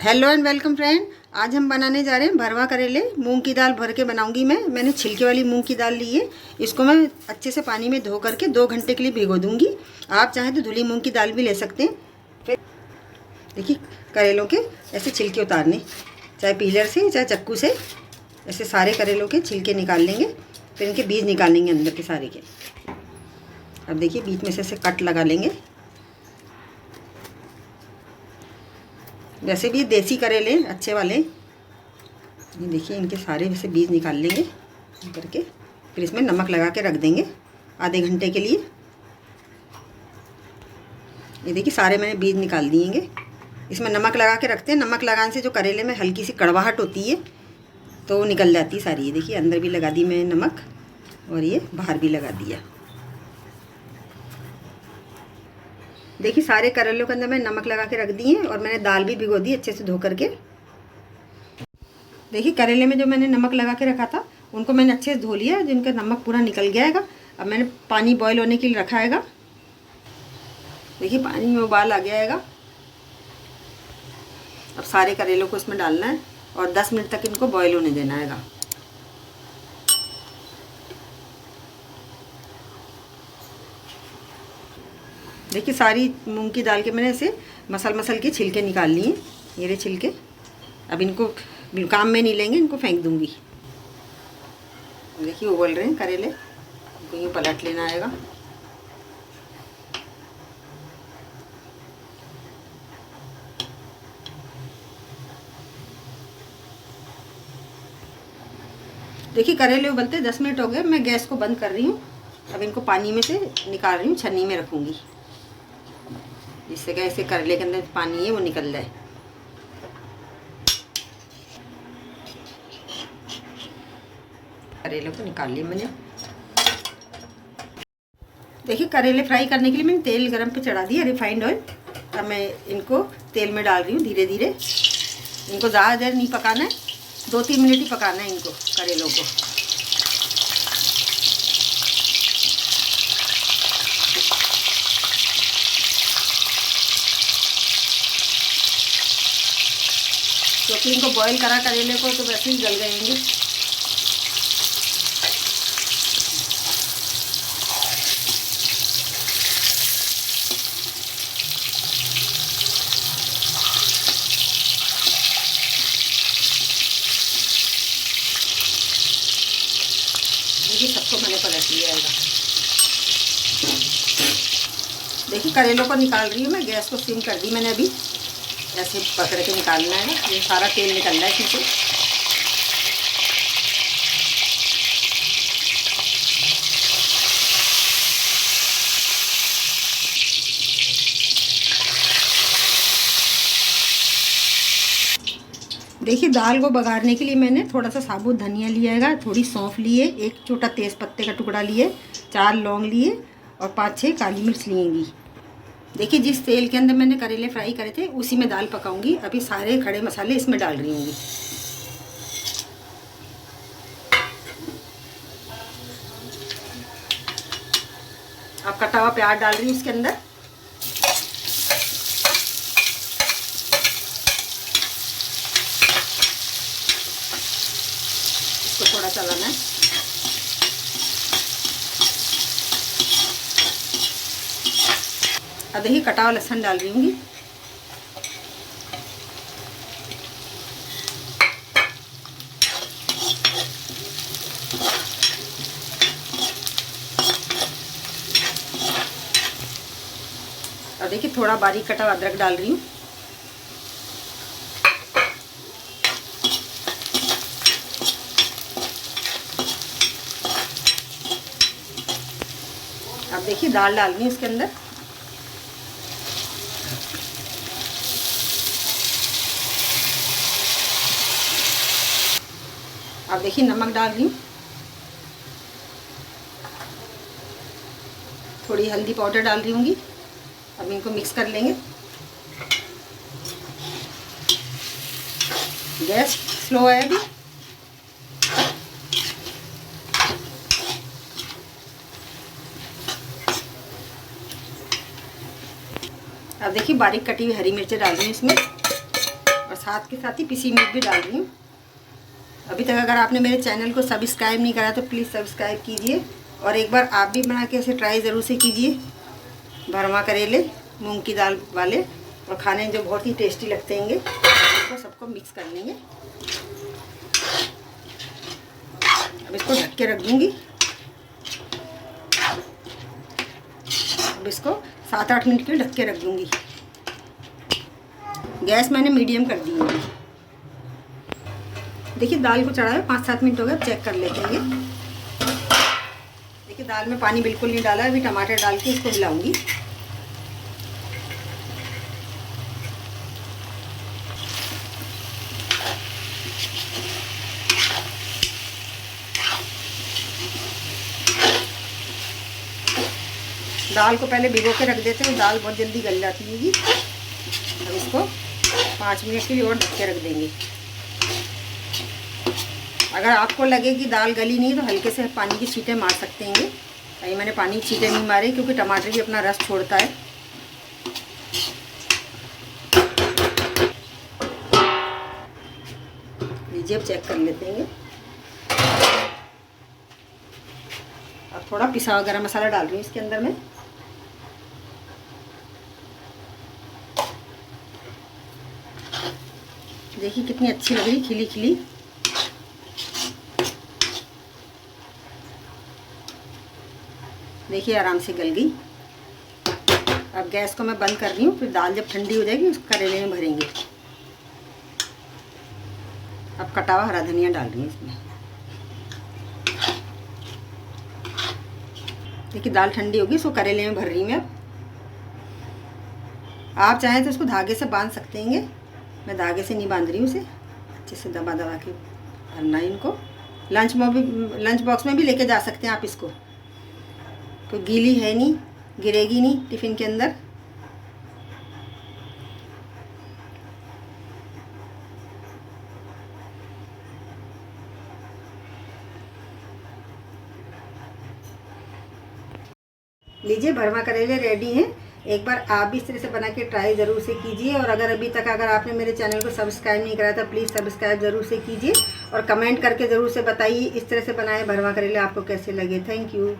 Hello and welcome friend. आज हम बनाने जा रहे हैं भरवा करेले। मूंग की दाल भर के बनाऊंगी मैंने छिलके वाली मूंग की दाल ली है। इसको मैं अच्छे से पानी में धो करके 2 घंटे के लिए भिगो दूंगी। आप चाहें तो धुली मूंग की दाल भी ले सकते हैं। फिर देखिए करेलों के ऐसे छिलके उतारने, चाहे पीलर से चाहे चक्कू से ऐसे सारे करेलों के छिलके निकाल लेंगे। फिर इनके बीज निकालेंगे अंदर के सारे के। अब देखिए बीच में से ऐसे कट लगा लेंगे। वैसे भी देसी करेले अच्छे वाले, ये देखिए इनके सारे वैसे बीज निकाल लेंगे करके। फिर इसमें नमक लगा के रख देंगे आधे घंटे के लिए। ये देखिए सारे मैंने बीज निकाल दिएंगे। इसमें नमक लगा के रखते हैं। नमक लगाने से जो करेले में हल्की सी कड़वाहट होती है तो वो निकल जाती है सारी। ये देखिए अंदर भी लगा दी मैंने नमक और ये बाहर भी लगा दिया। देखिए सारे करेलों के अंदर मैंने नमक लगा के रख दिए और मैंने दाल भी भिगो दी अच्छे से धो करके। देखिए करेले में जो मैंने नमक लगा के रखा था उनको मैंने अच्छे से धो लिया, जिनका नमक पूरा निकल गया है। अब मैंने पानी बॉईल होने के लिए रखा है। देखिए पानी में उबाल आ गया है। अब सारे करेलों को इसमें डालना है और 10 मिनट तक इनको बॉईल होने देना है। देखिए सारी मूंग की दाल के मैंने ऐसे मसल के छिलके निकाल लिए। ये रहे छिलके। अब इनको काम में नहीं लेंगे, इनको फेंक दूंगी। देखिए उबल रहे हैं करेले, इनको यूँ पलट लेना आएगा। देखिए करेले उबलते 10 मिनट हो गए। मैं गैस को बंद कर रही हूँ। अब इनको पानी में से निकाल रही हूँ, छन्नी में रखूँगी, जिससे कि ऐसे करेले के अंदर पानी है वो निकल जाए। करेले को निकाल लिया मैंने। देखिए करेले फ्राई करने के लिए मैंने तेल गरम पे चढ़ा दिया, रिफाइंड ऑयल। अब मैं इनको तेल में डाल रही हूँ धीरे धीरे। इनको ज़्यादा देर नहीं पकाना है, 2-3 मिनट ही पकाना है इनको करेलों को। क्योंकि इनको बॉईल करा करेले को तो वैसे ही गल जाएंगे। देखिए सबको मैंने पलट लिया है। देखिए करेलों को निकाल रही हूँ मैं। गैस को सिम कर दी मैंने अभी। ऐसे पकड़ के निकालना है। ये सारा तेल निकल रहा है इसमें से। देखिए दाल को बघारने के लिए मैंने थोड़ा सा साबुत धनिया लिया है, थोड़ी सौंफ लिए, एक छोटा तेज पत्ते का टुकड़ा लिए, 4 लौंग लिए और 5-6 काली मिर्च लिएंगी। देखिए जिस तेल के अंदर मैंने करेले फ्राई करे थे उसी में दाल पकाऊंगी। अभी सारे खड़े मसाले इसमें डाल रही हूँगी। अब कटा हुआ प्याज डाल रही हूँ इसके अंदर। इसको थोड़ा चलाना है। अब देखिए कटा हुआ लहसुन डाल रही हूँगी। अब देखिए थोड़ा बारीक कटा हुआ अदरक डाल रही हूँ। अब देखिए दाल डाल रही हूँ इसके अंदर। अब देखिए नमक डाल रही हूँ, थोड़ी हल्दी पाउडर डाल रही हूँगी। अब इनको मिक्स कर लेंगे। गैस स्लो है अभी। अब देखिए बारीक कटी हुई हरी मिर्चें डाल रही हूँ इसमें और साथ के साथ ही पिसी मिर्च भी डाल रही हूँ। अभी तक अगर आपने मेरे चैनल को सब्सक्राइब नहीं करा तो प्लीज़ सब्सक्राइब कीजिए और एक बार आप भी बना के ऐसे ट्राई ज़रूर से कीजिए। भरवा करेले मूंग की दाल वाले, और खाने में जो बहुत ही टेस्टी लगते हैं। तो सबको मिक्स कर लेंगे। अब इसको ढक के रख दूँगी। अब इसको 7-8 मिनट के लिए ढक के रख दूँगी। गैस मैंने मीडियम कर दी है। देखिए दाल को चढ़ाए 5-7 मिनट हो गए। चेक कर लेते हैं। देखिए दाल में पानी बिल्कुल नहीं डाला है। अभी टमाटर डाल के इसको हिलाऊंगी। दाल को पहले भिगो के रख देते हैं, दाल बहुत जल्दी गल जाती है। अब इसको 5 मिनट के लिए और ढक के रख देंगे। अगर आपको लगे कि दाल गली नहीं तो हल्के से पानी की छींटे मार सकते हैं। अभी मैंने पानी की छींटे नहीं मारे क्योंकि टमाटर भी अपना रस छोड़ता है। लीजिए अब चेक कर लेते हैं। अब थोड़ा पिसा हुआ गरम मसाला डाल रही हूँ इसके अंदर में। देखिए कितनी अच्छी लग रही, खिली खिली। देखिए आराम से गल गई। अब गैस को मैं बंद कर रही हूँ। फिर दाल जब ठंडी हो जाएगी उस करेले में भरेंगे। अब कटा हुआ हरा धनिया डाल रही हूँ इसमें। देखिए दाल ठंडी होगी, इसको करेले में भर रही हूँ मैं। आप चाहें तो इसको धागे से बांध सकते हैं। मैं धागे से नहीं बांध रही हूँ। इसे अच्छे से दबा दबा के भरना है इनको। लंच बॉक्स में भी लेके जा सकते हैं आप इसको। तो गीली है नहीं, गिरेगी नहीं टिफ़िन के अंदर। लीजिए भरवा करेले रेडी हैं। एक बार आप भी इस तरह से बना के ट्राई ज़रूर से कीजिए। और अभी तक अगर आपने मेरे चैनल को सब्सक्राइब नहीं करा तो प्लीज़ सब्सक्राइब ज़रूर से कीजिए और कमेंट करके ज़रूर से बताइए इस तरह से बनाए भरवा करेले आपको कैसे लगे। Thank you.